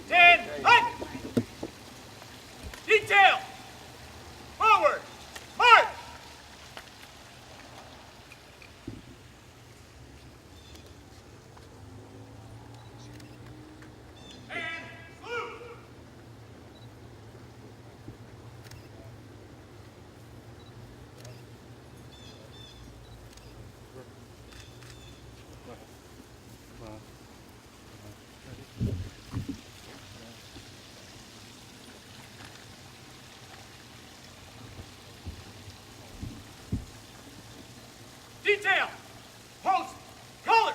10, hut! Detail! Forward! March! And salute! Detail! Post! Colors!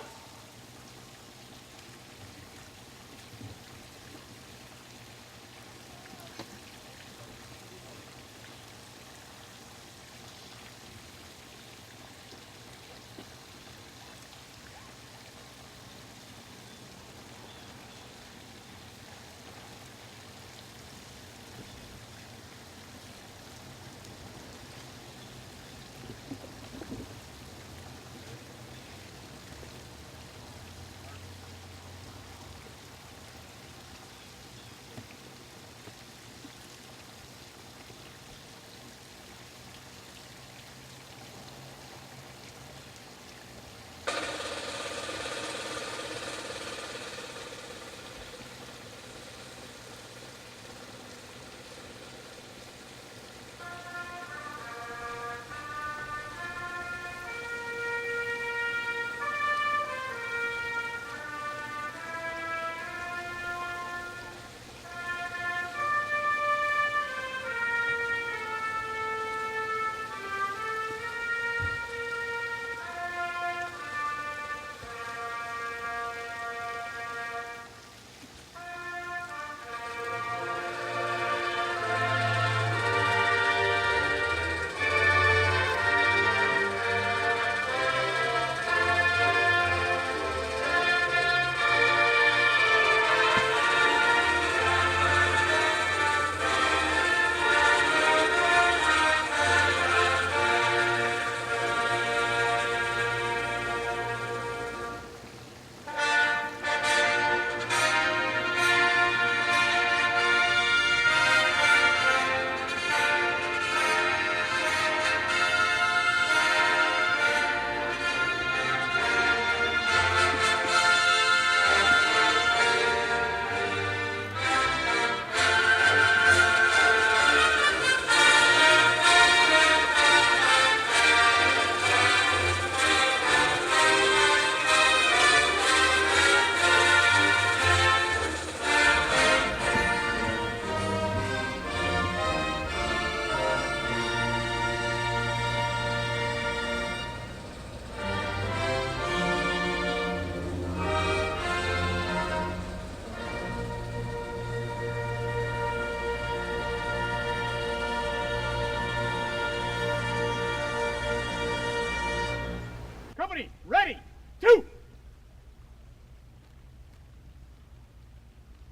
Company, ready! 2!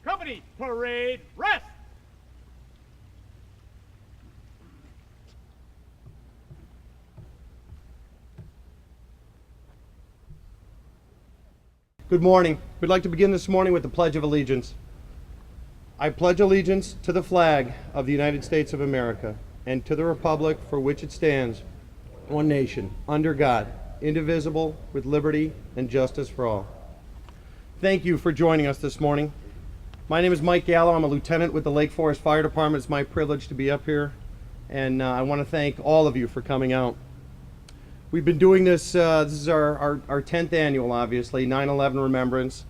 Company, parade, rest! Good morning. We'd like to begin this morning with the Pledge of Allegiance. I pledge allegiance to the flag of the United States of America and to the republic for which it stands, one nation, under God, indivisible, with liberty and justice for all. Thank you for joining us this morning. My name is Mike Gallo. I'm a lieutenant with the Lake Forest Fire Department. It's my privilege to be up here, and I want to thank all of you for coming out. We've been doing this, this is our 10th annual, obviously, 9/11 Remembrance.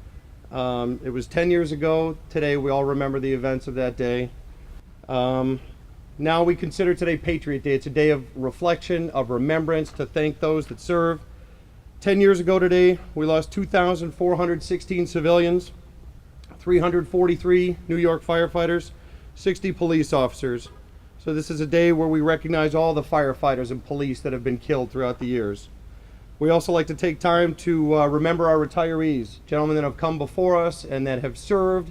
It was 10 years ago today. We all remember the events of that day. Now we consider today Patriot Day. It's a day of reflection, of remembrance, to thank those that served. 10 years ago today, we lost 2,416 civilians, 343 New York firefighters, 60 police officers. So this is a day where we recognize all the firefighters and police that have been killed throughout the years. We also like to take time to remember our retirees, gentlemen that have come before us and that have served.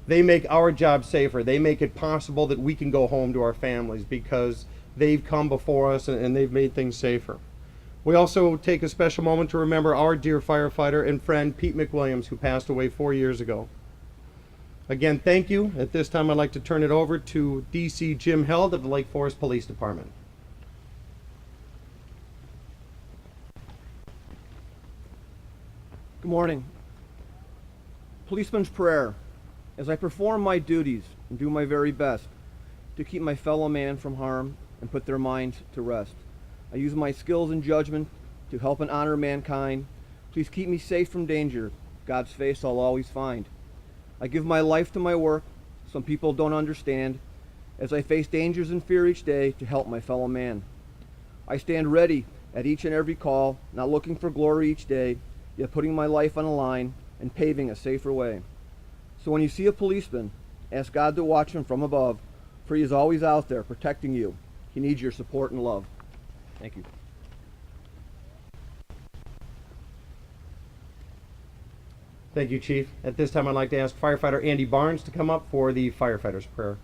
They make our job safer. They make it possible that we can go home to our families because they've come before us and they've made things safer. We also take a special moment to remember our dear firefighter and friend Pete McWilliams, who passed away 4 years ago. Again, thank you. At this time, I'd like to turn it over to DC Jim Held of the Lake Forest Police Department. Good morning. Policeman's prayer. As I perform my duties and do my very best to keep my fellow man from harm and put their minds to rest, I use my skills and judgment to help and honor mankind. Please keep me safe from danger. God's face I'll always find. I give my life to my work. Some people don't understand. As I face dangers and fear each day to help my fellow man, I stand ready at each and every call, not looking for glory each day, yet putting my life on the line and paving a safer way. So when you see a policeman, ask God to watch him from above, for he is always out there protecting you. He needs your support and love. Thank you. Thank you, Chief. At this time, I'd like to ask Firefighter Andy Barnes to come up for the firefighter's prayer.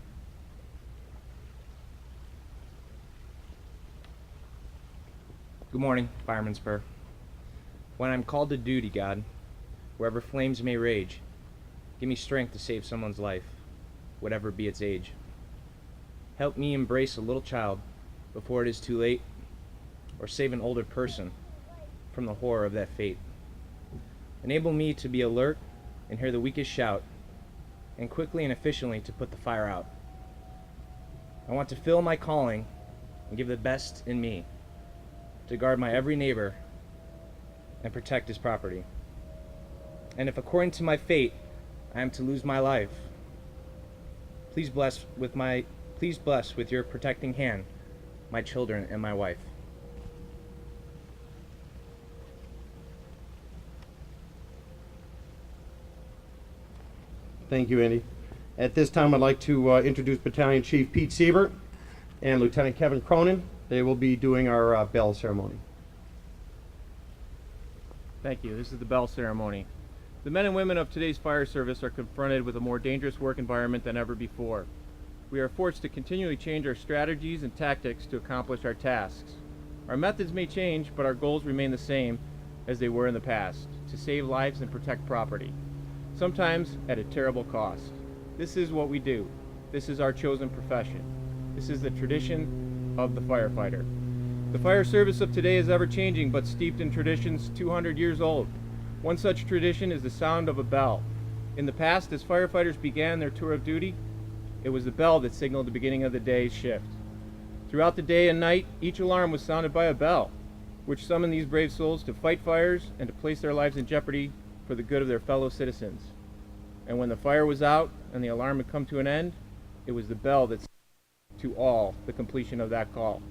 Good morning, Fireman's Prayer. When I'm called to duty, God, wherever flames may rage, give me strength to save someone's life, whatever be its age. Help me embrace a little child before it is too late, or save an older person from the horror of that fate. Enable me to be alert and hear the weakest shout, and quickly and efficiently to put the fire out. I want to fill my calling and give the best in me to guard my every neighbor and protect his property. And if according to my fate I am to lose my life, please bless with your protecting hand my children and my wife. Thank you, Andy. At this time, I'd like to introduce Battalion Chief Pete Siebert and Lieutenant Kevin Cronin. They will be doing our bell ceremony. Thank you. This is the bell ceremony. The men and women of today's fire service are confronted with a more dangerous work environment than ever before. We are forced to continually change our strategies and tactics to accomplish our tasks. Our methods may change, but our goals remain the same as they were in the past, to save lives and protect property, sometimes at a terrible cost. This is what we do. This is our chosen profession. This is the tradition of the firefighter. The fire service of today is ever-changing, but steeped in traditions 200 years old. One such tradition is the sound of a bell. In the past, as firefighters began their tour of duty, it was the bell that signaled the beginning of the day's shift. Throughout the day and night, each alarm was sounded by a bell, which summoned these brave souls to fight fires and to place their lives in jeopardy for the good of their fellow citizens. And when the fire was out and the alarm had come to an end, it was the bell that signaled to all the completion of that call.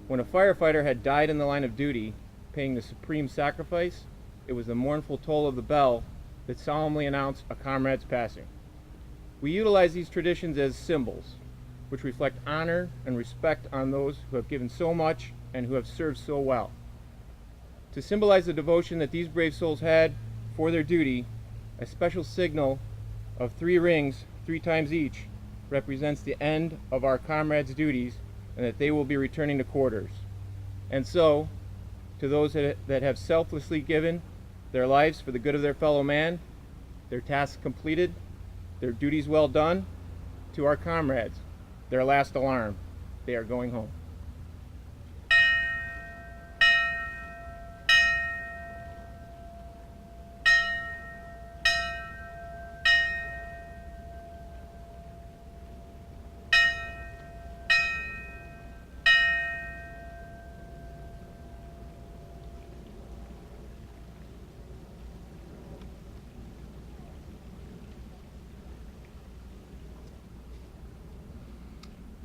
When a firefighter had died in the line of duty, paying the supreme sacrifice, it was the mournful toll of the bell that solemnly announced a comrade's passing. We utilize these traditions as symbols, which reflect honor and respect on those who have given so much and who have served so well. To symbolize the devotion that these brave souls had for their duty, a special signal of 3 rings, 3 times each, represents the end of our comrades' duties and that they will be returning to quarters. And so, to those that have selflessly given their lives for the good of their fellow man, their tasks completed, their duties well done, to our comrades, their last alarm, they are going home.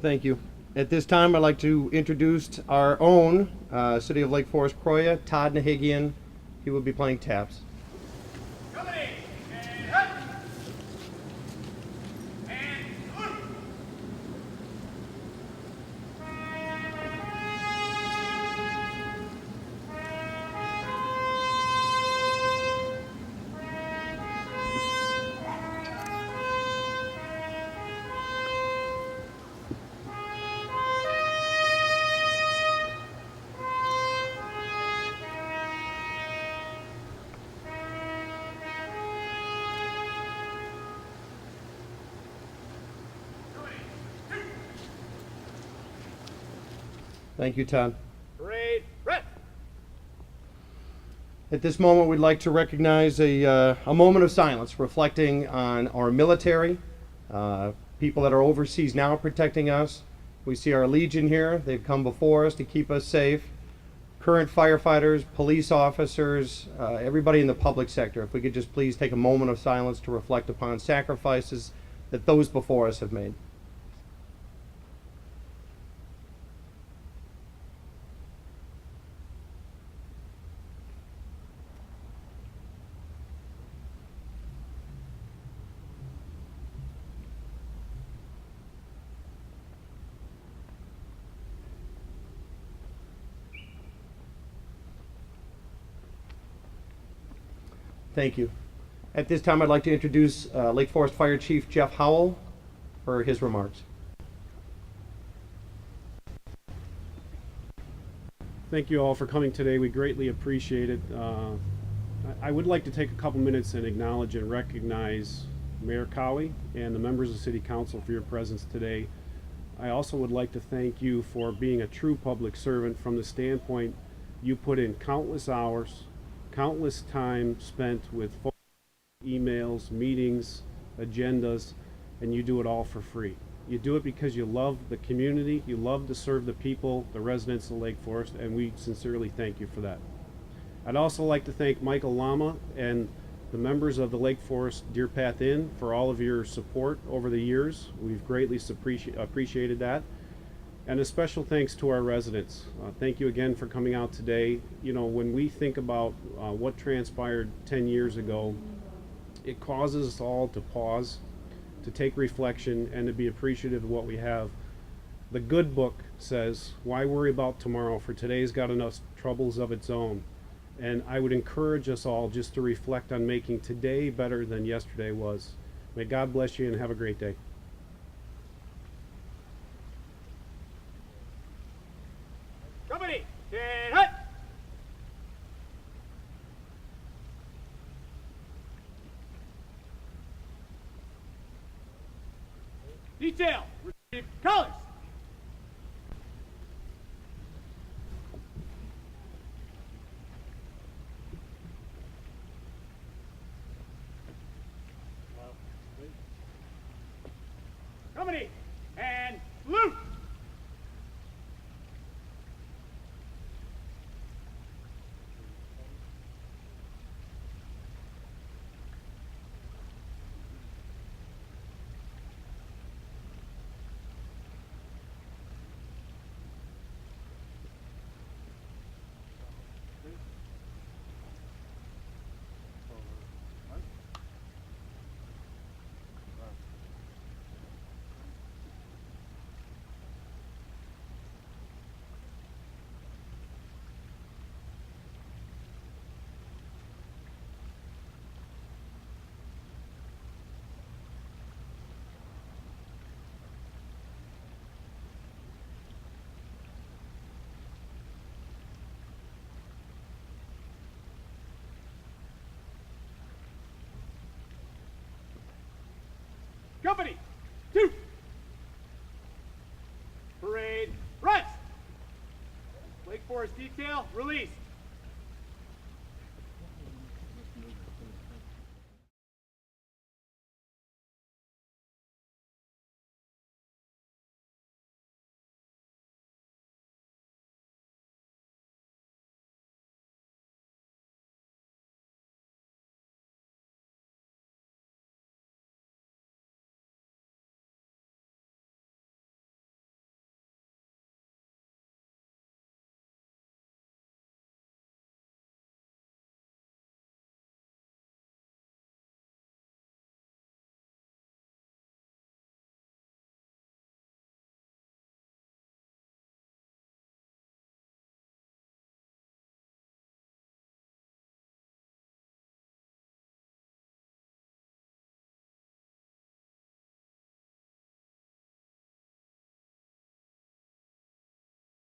Thank you. At this time, I'd like to introduce our own City of Lake Forest Croya, Todd Nahigian. He will be playing taps. Company, and up. And salute. Thank you, Todd. Parade, rest. At this moment, we'd like to recognize a moment of silence reflecting on our military, people that are overseas now protecting us. We see our Legion here. They've come before us to keep us safe. Current firefighters, police officers, everybody in the public sector. If we could just please take a moment of silence to reflect upon sacrifices that those before us have made. Thank you. At this time, I'd like to introduce Lake Forest Fire Chief Jeff Howell for his remarks. Thank you all for coming today. We greatly appreciate it. I would like to take a couple minutes and acknowledge and recognize Mayor Cowie and the members of City Council for your presence today. I also would like to thank you for being a true public servant from the standpoint you put in countless hours, countless time spent with phone, emails, meetings, agendas, and you do it all for free. You do it because you love the community, you love to serve the people, the residents of Lake Forest, and we sincerely thank you for that. I'd also like to thank Michael Lama and the members of the Lake Forest Deer Path Inn for all of your support over the years. We've greatly appreciated that. And a special thanks to our residents. Thank you again for coming out today. You know, when we think about what transpired 10 years ago, it causes us all to pause, to take reflection, and to be appreciative of what we have. The good book says, why worry about tomorrow, for today's got enough troubles of its own. And I would encourage us all just to reflect on making today better than yesterday was. May God bless you and have a great day. Company, and hut. Detail, receive colors. Company, and salute. Company, 2. Parade, rest. Lake Forest detail, release.